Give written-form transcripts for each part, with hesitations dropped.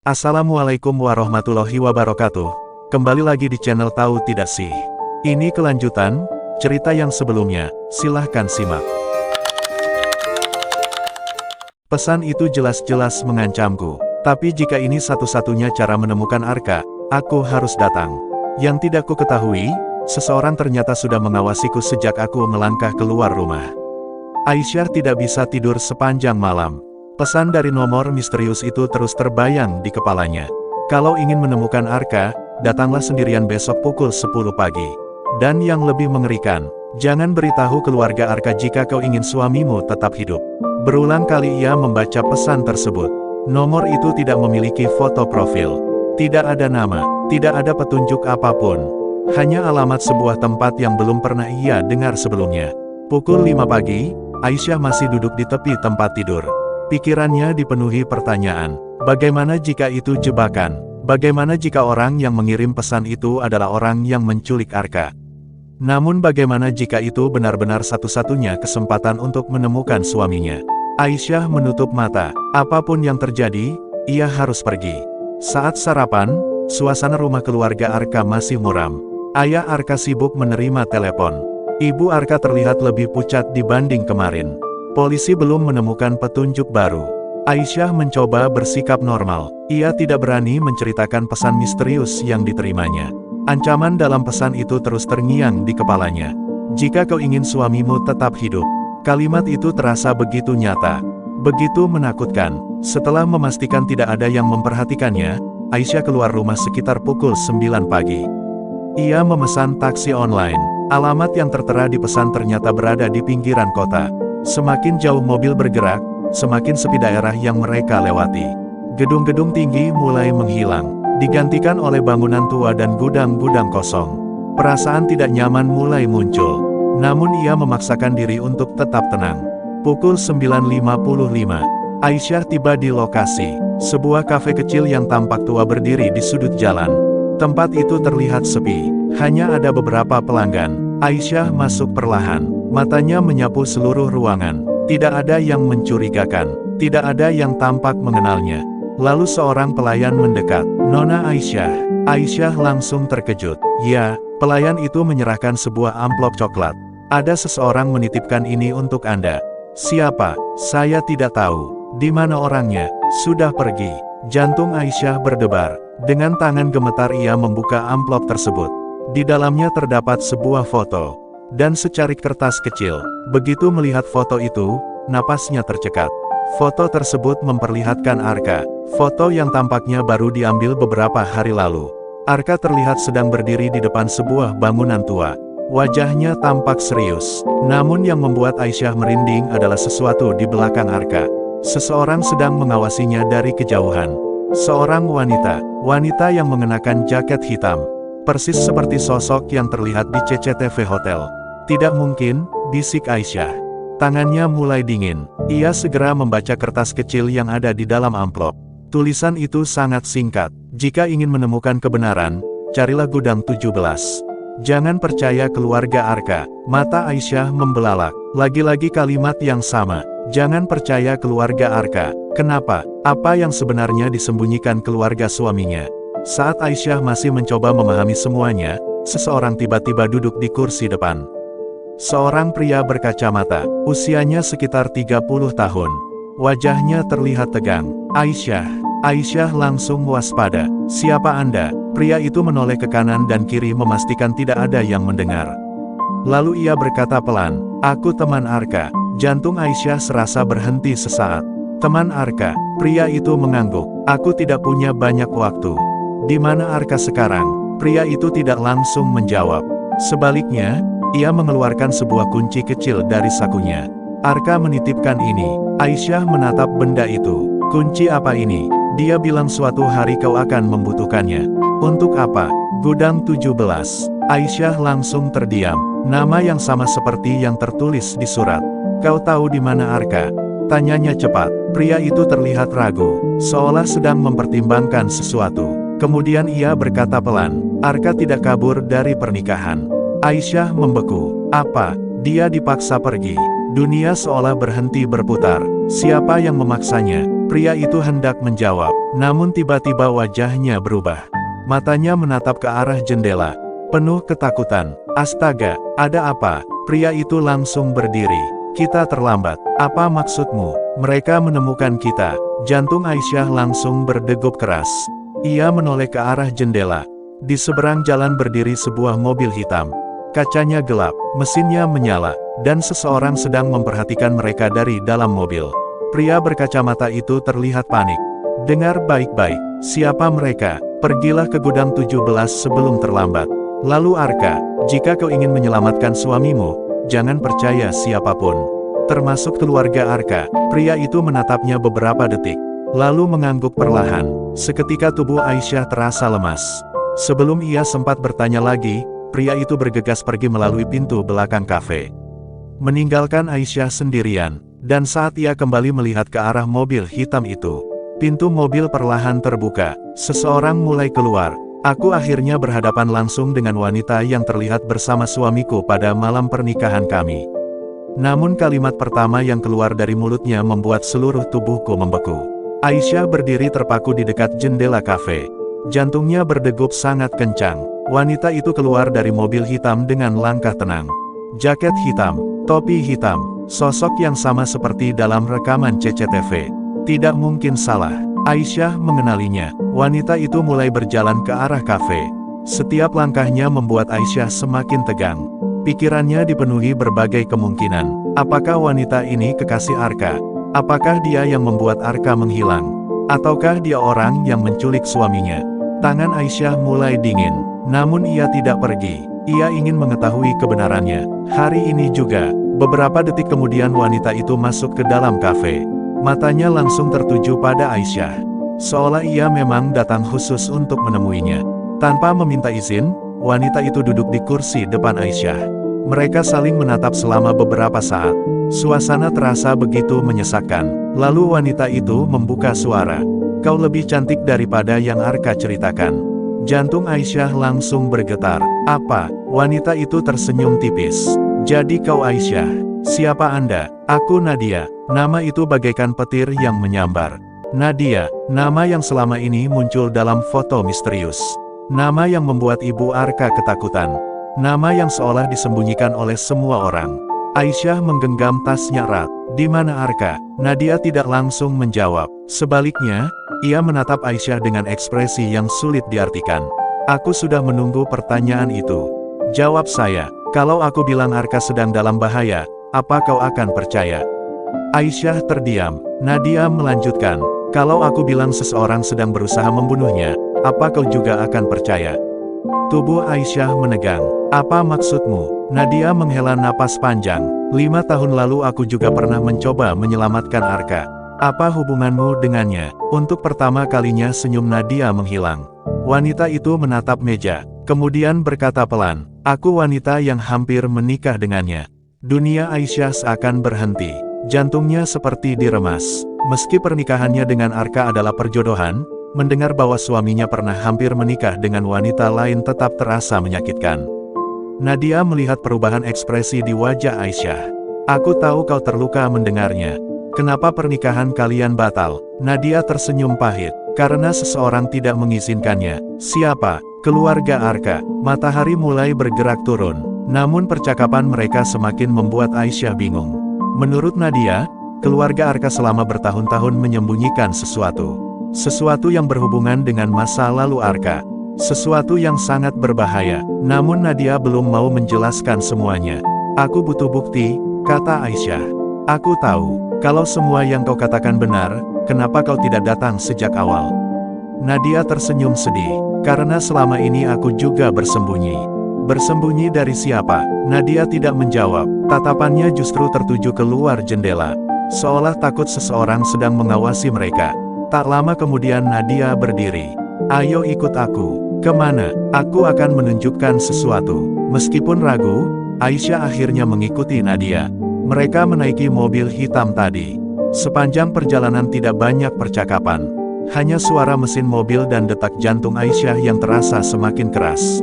Assalamualaikum warahmatullahi wabarakatuh. Kembali lagi di channel Tahu Tidak Sih. Ini kelanjutan cerita yang sebelumnya, silahkan simak. Pesan itu jelas-jelas mengancamku. Tapi jika ini satu-satunya cara menemukan Arka, aku harus datang. Yang tidak ku ketahui, seseorang ternyata sudah mengawasiku sejak aku melangkah keluar rumah. Aisyah tidak bisa tidur sepanjang malam. Pesan dari nomor misterius itu terus terbayang di kepalanya. Kalau ingin menemukan Arka, datanglah sendirian besok pukul 10 pagi. Dan yang lebih mengerikan, jangan beritahu keluarga Arka jika kau ingin suamimu tetap hidup. Berulang kali ia membaca pesan tersebut. Nomor itu tidak memiliki foto profil. Tidak ada nama, tidak ada petunjuk apapun. Hanya alamat sebuah tempat yang belum pernah ia dengar sebelumnya. Pukul 5 pagi, Aisyah masih duduk di tepi tempat tidur. Pikirannya dipenuhi pertanyaan. Bagaimana jika itu jebakan? Bagaimana jika orang yang mengirim pesan itu adalah orang yang menculik Arka? Namun bagaimana jika itu benar-benar satu-satunya kesempatan untuk menemukan suaminya? Aisyah menutup mata. Apapun yang terjadi, ia harus pergi. Saat sarapan, suasana rumah keluarga Arka masih muram. Ayah Arka sibuk menerima telepon. Ibu Arka terlihat lebih pucat dibanding kemarin. Polisi belum menemukan petunjuk baru. Aisyah mencoba bersikap normal. Ia tidak berani menceritakan pesan misterius yang diterimanya. Ancaman dalam pesan itu terus terngiang di kepalanya. Jika kau ingin suamimu tetap hidup. Kalimat itu terasa begitu nyata. Begitu menakutkan. Setelah memastikan tidak ada yang memperhatikannya, Aisyah keluar rumah sekitar pukul 9 pagi. Ia memesan taksi online. Alamat yang tertera di pesan ternyata berada di pinggiran kota. Semakin jauh mobil bergerak, semakin sepi daerah yang mereka lewati. Gedung-gedung tinggi mulai menghilang, digantikan oleh bangunan tua dan gudang-gudang kosong. Perasaan tidak nyaman mulai muncul. Namun ia memaksakan diri untuk tetap tenang. Pukul 9.55, Aisyah tiba di lokasi. Sebuah kafe kecil yang tampak tua berdiri di sudut jalan. Tempat itu terlihat sepi, hanya ada beberapa pelanggan. Aisyah masuk perlahan. Matanya menyapu seluruh ruangan. Tidak ada yang mencurigakan. Tidak ada yang tampak mengenalnya. Lalu seorang pelayan mendekat. "Nona Aisyah." Aisyah langsung terkejut. "Ya." Pelayan itu menyerahkan sebuah amplop coklat. "Ada seseorang menitipkan ini untuk Anda." "Siapa?" "Saya tidak tahu." "Di mana orangnya?" "Sudah pergi." Jantung Aisyah berdebar. Dengan tangan gemetar ia membuka amplop tersebut. Di dalamnya terdapat sebuah foto. Dan secarik kertas kecil. Begitu melihat foto itu, napasnya tercekat. Foto tersebut memperlihatkan Arka. Foto yang tampaknya baru diambil beberapa hari lalu. Arka terlihat sedang berdiri di depan sebuah bangunan tua. Wajahnya tampak serius. Namun yang membuat Aisyah merinding adalah sesuatu di belakang Arka. Seseorang sedang mengawasinya dari kejauhan. Seorang wanita. Wanita yang mengenakan jaket hitam. Persis seperti sosok yang terlihat di CCTV hotel. "Tidak mungkin," bisik Aisyah. Tangannya mulai dingin. Ia segera membaca kertas kecil yang ada di dalam amplop. Tulisan itu sangat singkat. "Jika ingin menemukan kebenaran, carilah gudang 17. Jangan percaya keluarga Arka." Mata Aisyah membelalak. Lagi-lagi kalimat yang sama. Jangan percaya keluarga Arka. Kenapa? Apa yang sebenarnya disembunyikan keluarga suaminya? Saat Aisyah masih mencoba memahami semuanya, seseorang tiba-tiba duduk di kursi depan. Seorang pria berkacamata, usianya sekitar 30 tahun. Wajahnya terlihat tegang. "Aisyah." Aisyah langsung waspada. "Siapa Anda?" Pria itu menoleh ke kanan dan kiri memastikan tidak ada yang mendengar. Lalu ia berkata pelan, "Aku teman Arka." Jantung Aisyah serasa berhenti sesaat. "Teman Arka?" Pria itu mengangguk. "Aku tidak punya banyak waktu." "Di mana Arka sekarang?" Pria itu tidak langsung menjawab. Sebaliknya, ia mengeluarkan sebuah kunci kecil dari sakunya. "Arka menitipkan ini." Aisyah menatap benda itu. "Kunci apa ini?" "Dia bilang suatu hari kau akan membutuhkannya." "Untuk apa?" "Gudang 17." Aisyah langsung terdiam. Nama yang sama seperti yang tertulis di surat. "Kau tahu di mana Arka?" tanyanya cepat. Pria itu terlihat ragu, seolah sedang mempertimbangkan sesuatu. Kemudian ia berkata pelan, "Arka tidak kabur dari pernikahan." Aisyah membeku. "Apa?" Dia dipaksa pergi. Dunia seolah berhenti berputar. Siapa yang memaksanya? Pria itu hendak menjawab, namun tiba-tiba wajahnya berubah. Matanya menatap ke arah jendela, penuh ketakutan. Astaga, ada apa? Pria itu langsung berdiri. Kita terlambat. Apa maksudmu? Mereka menemukan kita. Jantung Aisyah langsung berdegup keras. Ia menoleh ke arah jendela. Di seberang jalan berdiri sebuah mobil hitam. Kacanya gelap, mesinnya menyala, dan seseorang sedang memperhatikan mereka dari dalam mobil. Pria berkacamata itu terlihat panik. Dengar baik-baik, siapa mereka? Pergilah ke gudang 17 sebelum terlambat. Lalu Arka, jika kau ingin menyelamatkan suamimu, jangan percaya siapapun. Termasuk keluarga Arka. Pria itu menatapnya beberapa detik, lalu mengangguk perlahan. Seketika tubuh Aisyah terasa lemas. Sebelum ia sempat bertanya lagi, pria itu bergegas pergi melalui pintu belakang kafe, meninggalkan Aisyah sendirian. Dan saat ia kembali melihat ke arah mobil hitam itu, pintu mobil perlahan terbuka. Seseorang mulai keluar. Aku akhirnya berhadapan langsung dengan wanita yang terlihat bersama suamiku pada malam pernikahan kami. Namun kalimat pertama yang keluar dari mulutnya membuat seluruh tubuhku membeku. Aisyah berdiri terpaku di dekat jendela kafe. Jantungnya berdegup sangat kencang. Wanita itu keluar dari mobil hitam dengan langkah tenang. Jaket hitam, topi hitam, sosok yang sama seperti dalam rekaman CCTV. Tidak mungkin salah. Aisyah mengenalinya. Wanita itu mulai berjalan ke arah kafe. Setiap langkahnya membuat Aisyah semakin tegang. Pikirannya dipenuhi berbagai kemungkinan. Apakah wanita ini kekasih Arka? Apakah dia yang membuat Arka menghilang? Ataukah dia orang yang menculik suaminya? Tangan Aisyah mulai dingin. Namun ia tidak pergi. Ia ingin mengetahui kebenarannya. Hari ini juga. Beberapa detik kemudian wanita itu masuk ke dalam kafe. Matanya langsung tertuju pada Aisyah. Seolah ia memang datang khusus untuk menemuinya. Tanpa meminta izin, wanita itu duduk di kursi depan Aisyah. Mereka saling menatap selama beberapa saat. Suasana terasa begitu menyesakkan. Lalu wanita itu membuka suara. Kau lebih cantik daripada yang Arka ceritakan. Jantung Aisyah langsung bergetar. Apa? Wanita itu tersenyum tipis. Jadi kau Aisyah. Siapa Anda? Aku Nadia. Nama itu bagaikan petir yang menyambar. Nadia, nama yang selama ini muncul dalam foto misterius. Nama yang membuat Ibu Arka ketakutan. Nama yang seolah disembunyikan oleh semua orang. Aisyah menggenggam tasnya erat. Di mana Arka? Nadia tidak langsung menjawab. Sebaliknya, ia menatap Aisyah dengan ekspresi yang sulit diartikan. Aku sudah menunggu pertanyaan itu. Jawab saya. Kalau aku bilang Arka sedang dalam bahaya, apa kau akan percaya? Aisyah terdiam. Nadia melanjutkan, kalau aku bilang seseorang sedang berusaha membunuhnya, apa kau juga akan percaya? Tubuh Aisyah menegang. Apa maksudmu? Nadia menghela napas panjang. 5 tahun lalu aku juga pernah mencoba menyelamatkan Arka. Apa hubunganmu dengannya? Untuk pertama kalinya senyum Nadia menghilang. Wanita itu menatap meja, kemudian berkata pelan, aku wanita yang hampir menikah dengannya. Dunia Aisyah seakan berhenti. Jantungnya seperti diremas. Meski pernikahannya dengan Arka adalah perjodohan, mendengar bahwa suaminya pernah hampir menikah dengan wanita lain tetap terasa menyakitkan. Nadia melihat perubahan ekspresi di wajah Aisyah. Aku tahu kau terluka mendengarnya. Kenapa pernikahan kalian batal? Nadia tersenyum pahit. Karena seseorang tidak mengizinkannya. Siapa? Keluarga Arka. Matahari mulai bergerak turun. Namun percakapan mereka semakin membuat Aisyah bingung. Menurut Nadia, keluarga Arka selama bertahun-tahun menyembunyikan sesuatu. Sesuatu yang berhubungan dengan masa lalu Arka. Sesuatu yang sangat berbahaya. Namun Nadia belum mau menjelaskan semuanya. Aku butuh bukti, kata Aisyah. Aku tahu, kalau semua yang kau katakan benar, kenapa kau tidak datang sejak awal? Nadia tersenyum sedih. Karena selama ini aku juga bersembunyi. Bersembunyi dari siapa? Nadia tidak menjawab. Tatapannya justru tertuju keluar jendela. Seolah takut seseorang sedang mengawasi mereka. Tak lama kemudian Nadia berdiri. Ayo ikut aku. Kemana? Aku akan menunjukkan sesuatu. Meskipun ragu, Aisyah akhirnya mengikuti Nadia. Mereka menaiki mobil hitam tadi. Sepanjang perjalanan tidak banyak percakapan. Hanya suara mesin mobil dan detak jantung Aisyah yang terasa semakin keras.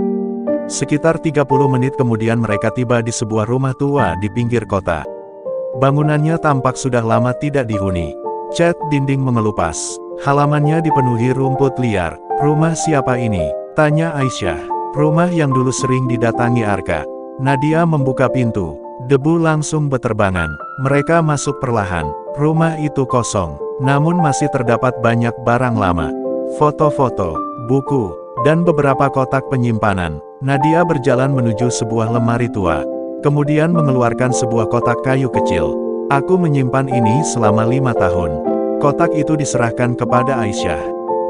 Sekitar 30 menit kemudian mereka tiba di sebuah rumah tua di pinggir kota. Bangunannya tampak sudah lama tidak dihuni. Cat dinding mengelupas. Halamannya dipenuhi rumput liar. Rumah siapa ini? Tanya Aisyah. Rumah yang dulu sering didatangi Arka. Nadia membuka pintu. Debu langsung beterbangan. Mereka masuk perlahan. Rumah itu kosong. Namun masih terdapat banyak barang lama. Foto-foto, buku, dan beberapa kotak penyimpanan. Nadia berjalan menuju sebuah lemari tua. Kemudian mengeluarkan sebuah kotak kayu kecil. Aku menyimpan ini selama 5 tahun. Kotak itu diserahkan kepada Aisyah.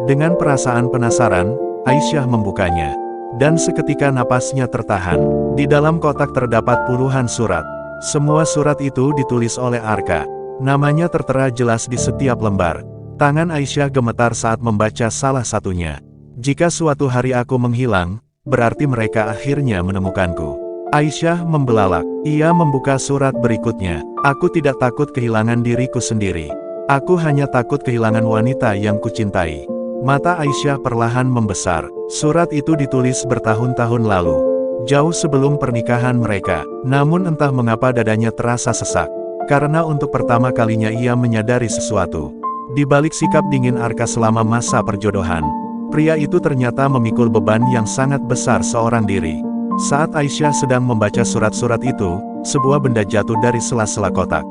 Dengan perasaan penasaran, Aisyah membukanya. Dan seketika napasnya tertahan. Di dalam kotak terdapat puluhan surat. Semua surat itu ditulis oleh Arka. Namanya tertera jelas di setiap lembar. Tangan Aisyah gemetar saat membaca salah satunya. Jika suatu hari aku menghilang, berarti mereka akhirnya menemukanku. Aisyah membelalak. Ia membuka surat berikutnya. Aku tidak takut kehilangan diriku sendiri. Aku hanya takut kehilangan wanita yang kucintai. Mata Aisyah perlahan membesar. Surat itu ditulis bertahun-tahun lalu. Jauh sebelum pernikahan mereka. Namun entah mengapa dadanya terasa sesak. Karena untuk pertama kalinya ia menyadari sesuatu. Di balik sikap dingin Arka selama masa perjodohan, pria itu ternyata memikul beban yang sangat besar seorang diri. Saat Aisyah sedang membaca surat-surat itu, sebuah benda jatuh dari sela-sela kotak.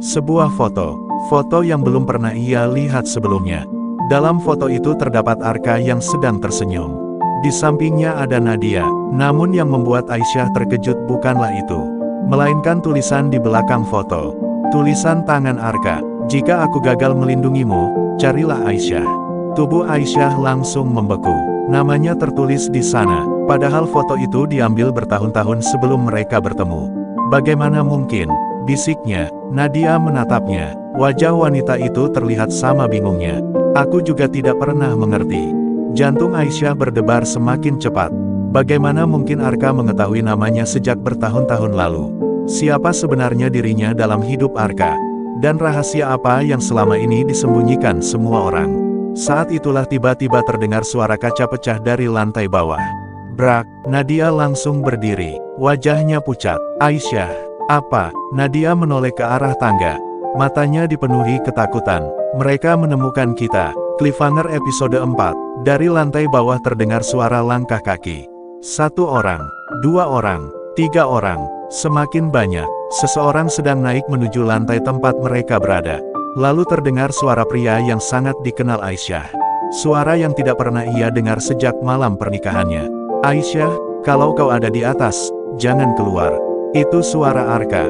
Sebuah foto. Foto yang belum pernah ia lihat sebelumnya. Dalam foto itu terdapat Arka yang sedang tersenyum. Di sampingnya ada Nadia. Namun yang membuat Aisyah terkejut bukanlah itu, melainkan tulisan di belakang foto. Tulisan tangan Arka. Jika aku gagal melindungimu, carilah Aisyah. Tubuh Aisyah langsung membeku. Namanya tertulis di sana. Padahal foto itu diambil bertahun-tahun sebelum mereka bertemu. Bagaimana mungkin? Bisiknya. Nadia menatapnya. Wajah wanita itu terlihat sama bingungnya. Aku juga tidak pernah mengerti. Jantung Aisyah berdebar semakin cepat. Bagaimana mungkin Arka mengetahui namanya sejak bertahun-tahun lalu? Siapa sebenarnya dirinya dalam hidup Arka? Dan rahasia apa yang selama ini disembunyikan semua orang? Saat itulah tiba-tiba terdengar suara kaca pecah dari lantai bawah. Brak, Nadia langsung berdiri. Wajahnya pucat. Aisyah, apa? Nadia menoleh ke arah tangga. Matanya dipenuhi ketakutan. Mereka menemukan kita. Cliffhanger episode 4. Dari lantai bawah terdengar suara langkah kaki. 1 orang, 2 orang, 3 orang, semakin banyak. Seseorang sedang naik menuju lantai tempat mereka berada. Lalu terdengar suara pria yang sangat dikenal Aisyah. Suara yang tidak pernah ia dengar sejak malam pernikahannya. Aisyah, kalau kau ada di atas, jangan keluar. Itu suara Arka.